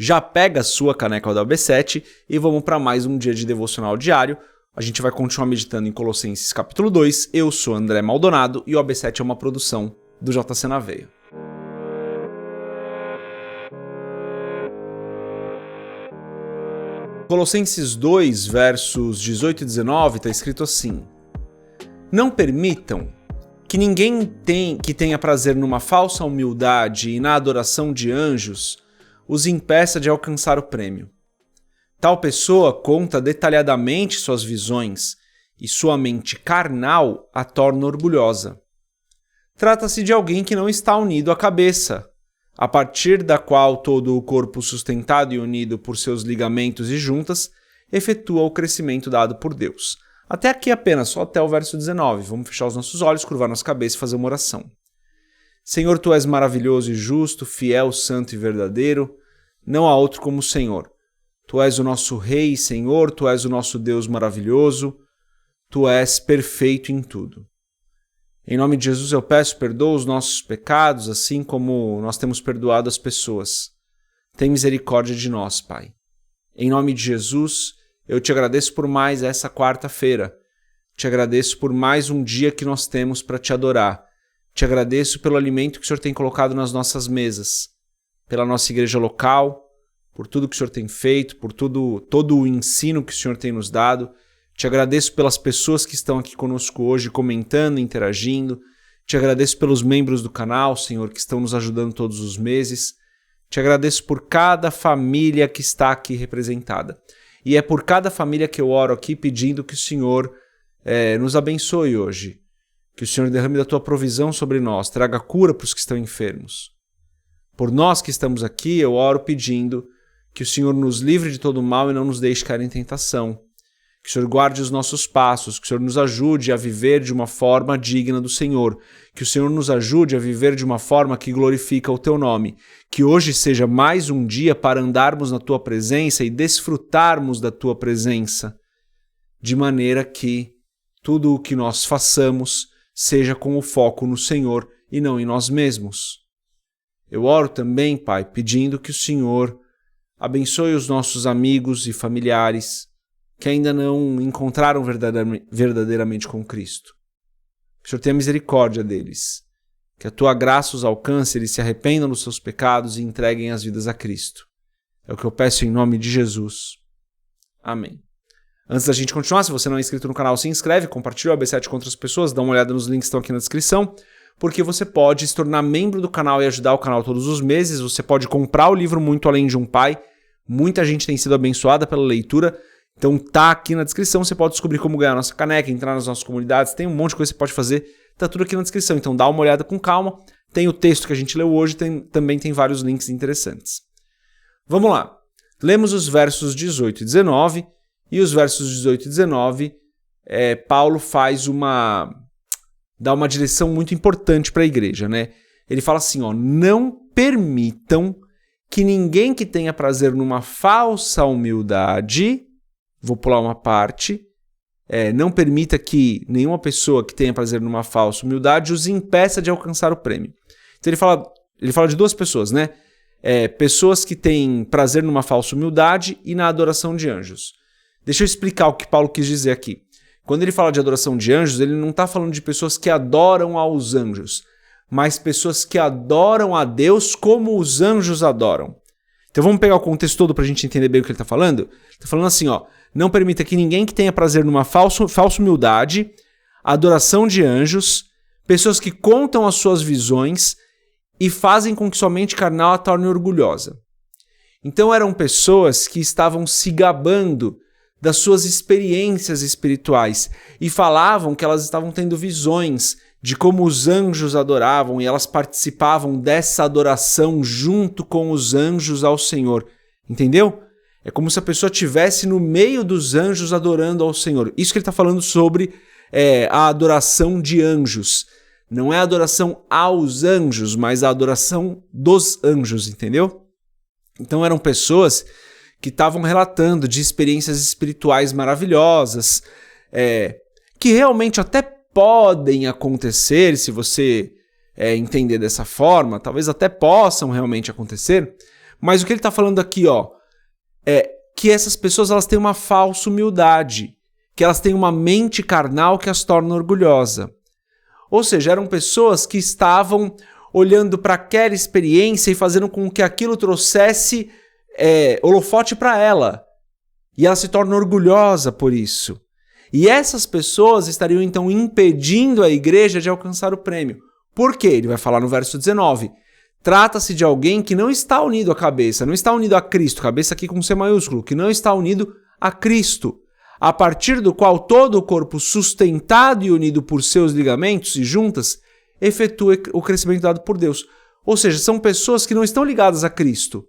Já pega a sua caneca do AB7 e vamos para mais um dia de devocional diário. A gente vai continuar meditando em Colossenses capítulo 2. Eu sou André Maldonado e o AB7 é uma produção do JC na Veia. Colossenses 2, versos 18 e 19, está escrito assim: Não permitam que ninguém que tenha prazer numa falsa humildade e na adoração de anjos os impeça de alcançar o prêmio. Tal pessoa conta detalhadamente suas visões e sua mente carnal a torna orgulhosa. Trata-se de alguém que não está unido à cabeça, a partir da qual todo o corpo sustentado e unido por seus ligamentos e juntas efetua o crescimento dado por Deus. Até aqui apenas, só até o verso 19. Vamos fechar os nossos olhos, curvar nossa cabeça e fazer uma oração. Senhor, Tu és maravilhoso e justo, fiel, santo e verdadeiro. Não há outro como o Senhor. Tu és o nosso Rei, Senhor, Tu és o nosso Deus maravilhoso. Tu és perfeito em tudo. Em nome de Jesus eu peço, perdoa os nossos pecados, assim como nós temos perdoado as pessoas. Tem misericórdia de nós, Pai. Em nome de Jesus, eu te agradeço por mais essa quarta-feira. Te agradeço por mais um dia que nós temos para te adorar. Te agradeço pelo alimento que o Senhor tem colocado nas nossas mesas, pela nossa igreja local, por tudo que o Senhor tem feito, por todo o ensino que o Senhor tem nos dado. Te agradeço pelas pessoas que estão aqui conosco hoje, comentando, interagindo. Te agradeço pelos membros do canal, Senhor, que estão nos ajudando todos os meses. Te agradeço por cada família que está aqui representada. E é por cada família que eu oro aqui pedindo que o Senhor nos abençoe hoje. Que o Senhor derrame da Tua provisão sobre nós, traga cura para os que estão enfermos. Por nós que estamos aqui, eu oro pedindo que o Senhor nos livre de todo mal e não nos deixe cair em tentação. Que o Senhor guarde os nossos passos, que o Senhor nos ajude a viver de uma forma digna do Senhor. Que o Senhor nos ajude a viver de uma forma que glorifica o Teu nome. Que hoje seja mais um dia para andarmos na Tua presença e desfrutarmos da Tua presença, de maneira que tudo o que nós façamos seja com o foco no Senhor e não em nós mesmos. Eu oro também, Pai, pedindo que o Senhor abençoe os nossos amigos e familiares que ainda não encontraram verdadeiramente com Cristo. Que o Senhor tenha misericórdia deles. Que a Tua graça os alcance, eles se arrependam dos seus pecados e entreguem as vidas a Cristo. É o que eu peço em nome de Jesus. Amém. Antes da gente continuar, se você não é inscrito no canal, se inscreve, compartilha o AB7 com outras pessoas, dá uma olhada nos links que estão aqui na descrição, porque você pode se tornar membro do canal e ajudar o canal todos os meses. Você pode comprar o livro Muito Além de um Pai. Muita gente tem sido abençoada pela leitura. Então tá aqui na descrição, você pode descobrir como ganhar a nossa caneca, entrar nas nossas comunidades, tem um monte de coisa que você pode fazer, tá tudo aqui na descrição. Então dá uma olhada com calma. Tem o texto que a gente leu hoje, também tem vários links interessantes. Vamos lá. Lemos os versos 18 e 19, e os versos 18 e 19, Paulo dá uma direção muito importante para a igreja, né? Ele fala assim, ó, não permitam que ninguém que tenha prazer numa falsa humildade, vou pular uma parte, não permita que nenhuma pessoa que tenha prazer numa falsa humildade os impeça de alcançar o prêmio. Então ele fala de duas pessoas, né? Pessoas que têm prazer numa falsa humildade e na adoração de anjos. Deixa eu explicar o que Paulo quis dizer aqui. Quando ele fala de adoração de anjos, ele não está falando de pessoas que adoram aos anjos, mas pessoas que adoram a Deus como os anjos adoram. Então vamos pegar o contexto todo para a gente entender bem o que ele está falando? Ele está falando assim, ó, não permita que ninguém que tenha prazer numa falsa humildade, adoração de anjos, pessoas que contam as suas visões e fazem com que sua mente carnal a torne orgulhosa. Então eram pessoas que estavam se gabando das suas experiências espirituais e falavam que elas estavam tendo visões de como os anjos adoravam e elas participavam dessa adoração junto com os anjos ao Senhor. Entendeu? É como se a pessoa estivesse no meio dos anjos adorando ao Senhor. Isso que ele está falando sobre a adoração de anjos. Não é a adoração aos anjos, mas a adoração dos anjos, entendeu? Então eram pessoas que estavam relatando de experiências espirituais maravilhosas, que realmente até podem acontecer, se você entender dessa forma, talvez até possam realmente acontecer, Mas o que ele está falando aqui, é que essas pessoas elas têm uma falsa humildade, que elas têm uma mente carnal que as torna orgulhosa. Ou seja, eram pessoas que estavam olhando para aquela experiência e fazendo com que aquilo trouxesse holofote para ela. E ela se torna orgulhosa por isso. E essas pessoas estariam então impedindo a igreja de alcançar o prêmio. Por quê? Ele vai falar no verso 19. Trata-se de alguém que não está unido à cabeça, não está unido a Cristo, cabeça aqui com C maiúsculo, que não está unido a Cristo, a partir do qual todo o corpo sustentado e unido por seus ligamentos e juntas, efetua o crescimento dado por Deus. Ou seja, são pessoas que não estão ligadas a Cristo,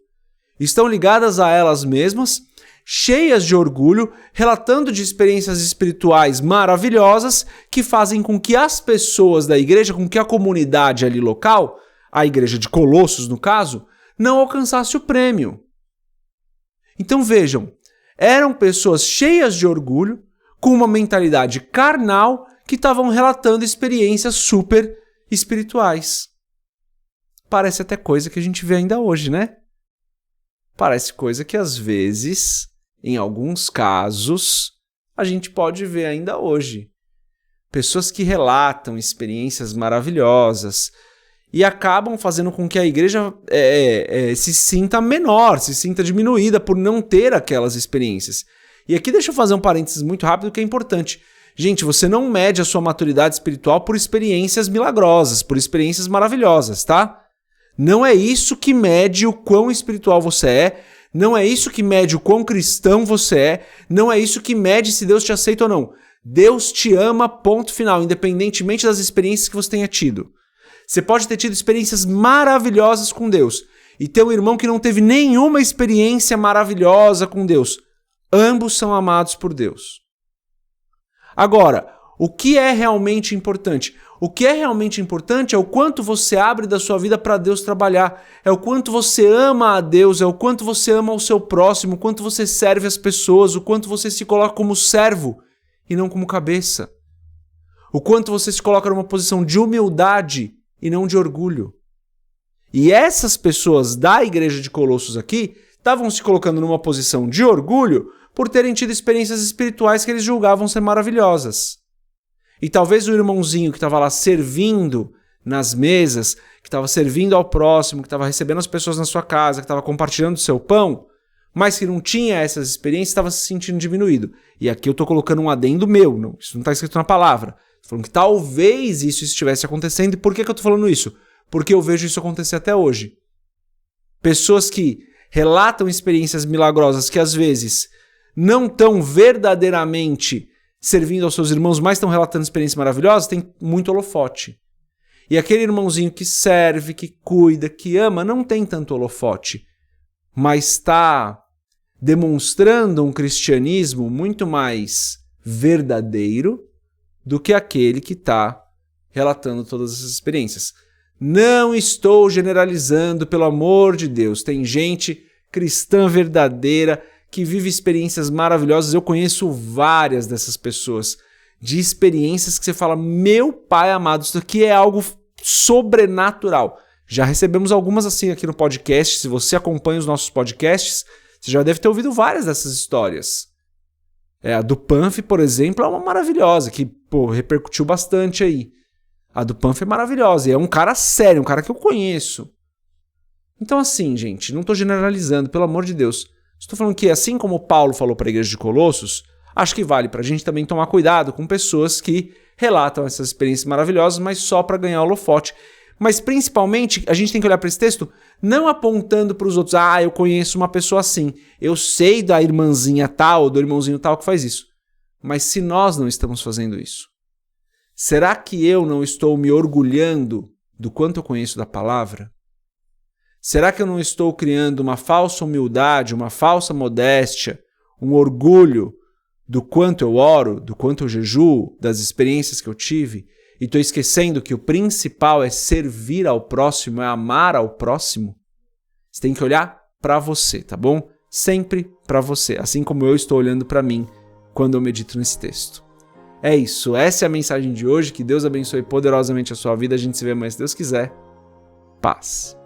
estão ligadas a elas mesmas, cheias de orgulho, relatando de experiências espirituais maravilhosas que fazem com que as pessoas da igreja, com que a comunidade ali local, a igreja de Colossos, no caso, não alcançasse o prêmio. Então vejam, eram pessoas cheias de orgulho, com uma mentalidade carnal, que estavam relatando experiências super espirituais. Parece até coisa que a gente vê ainda hoje, né? Parece coisa que às vezes, em alguns casos, a gente pode ver ainda hoje. Pessoas que relatam experiências maravilhosas, e acabam fazendo com que a igreja se sinta menor, se sinta diminuída por não ter aquelas experiências. E aqui deixa eu fazer um parênteses muito rápido que é importante. Gente, você não mede a sua maturidade espiritual por experiências milagrosas, por experiências maravilhosas, tá? Não é isso que mede o quão espiritual você é, não é isso que mede o quão cristão você é, não é isso que mede se Deus te aceita ou não. Deus te ama, ponto final, independentemente das experiências que você tenha tido. Você pode ter tido experiências maravilhosas com Deus e ter um irmão que não teve nenhuma experiência maravilhosa com Deus. Ambos são amados por Deus. Agora, o que é realmente importante? O que é realmente importante é o quanto você abre da sua vida para Deus trabalhar, é o quanto você ama a Deus, é o quanto você ama o seu próximo, o quanto você serve as pessoas, o quanto você se coloca como servo e não como cabeça. O quanto você se coloca numa posição de humildade e não de orgulho. E essas pessoas da igreja de Colossos aqui estavam se colocando numa posição de orgulho por terem tido experiências espirituais que eles julgavam ser maravilhosas. E talvez o irmãozinho que estava lá servindo nas mesas, que estava servindo ao próximo, que estava recebendo as pessoas na sua casa, que estava compartilhando o seu pão, mas que não tinha essas experiências, estava se sentindo diminuído. E aqui eu estou colocando um adendo meu, não, isso não está escrito na palavra. Falando que talvez isso estivesse acontecendo. E por que eu estou falando isso? Porque eu vejo isso acontecer até hoje. Pessoas que relatam experiências milagrosas que às vezes não estão verdadeiramente servindo aos seus irmãos, mas estão relatando experiências maravilhosas, tem muito holofote. E aquele irmãozinho que serve, que cuida, que ama, não tem tanto holofote, mas está demonstrando um cristianismo muito mais verdadeiro do que aquele que está relatando todas essas experiências. Não estou generalizando, pelo amor de Deus. Tem gente cristã verdadeira que vive experiências maravilhosas. Eu conheço várias dessas pessoas, de experiências que você fala, meu pai amado, isso aqui é algo sobrenatural. Já recebemos algumas assim aqui no podcast. Se você acompanha os nossos podcasts, você já deve ter ouvido várias dessas histórias. A do Panf, por exemplo, é uma maravilhosa, que repercutiu bastante aí. A do Panf é maravilhosa, e é um cara sério, um cara que eu conheço. Então assim, gente, não estou generalizando, pelo amor de Deus. Estou falando que, assim como Paulo falou para a igreja de Colossos, acho que vale para a gente também tomar cuidado com pessoas que relatam essas experiências maravilhosas, mas só para ganhar holofote. Mas principalmente, a gente tem que olhar para esse texto não apontando para os outros, eu conheço uma pessoa assim, eu sei da irmãzinha tal, ou do irmãozinho tal que faz isso. Mas se nós não estamos fazendo isso, será que eu não estou me orgulhando do quanto eu conheço da palavra? Será que eu não estou criando uma falsa humildade, uma falsa modéstia, um orgulho do quanto eu oro, do quanto eu jejuo, das experiências que eu tive? E estou esquecendo que o principal é servir ao próximo, é amar ao próximo? Você tem que olhar para você, tá bom? Sempre para você, assim como eu estou olhando para mim quando eu medito nesse texto. É isso, essa é a mensagem de hoje. Que Deus abençoe poderosamente a sua vida. A gente se vê amanhã, se Deus quiser. Paz.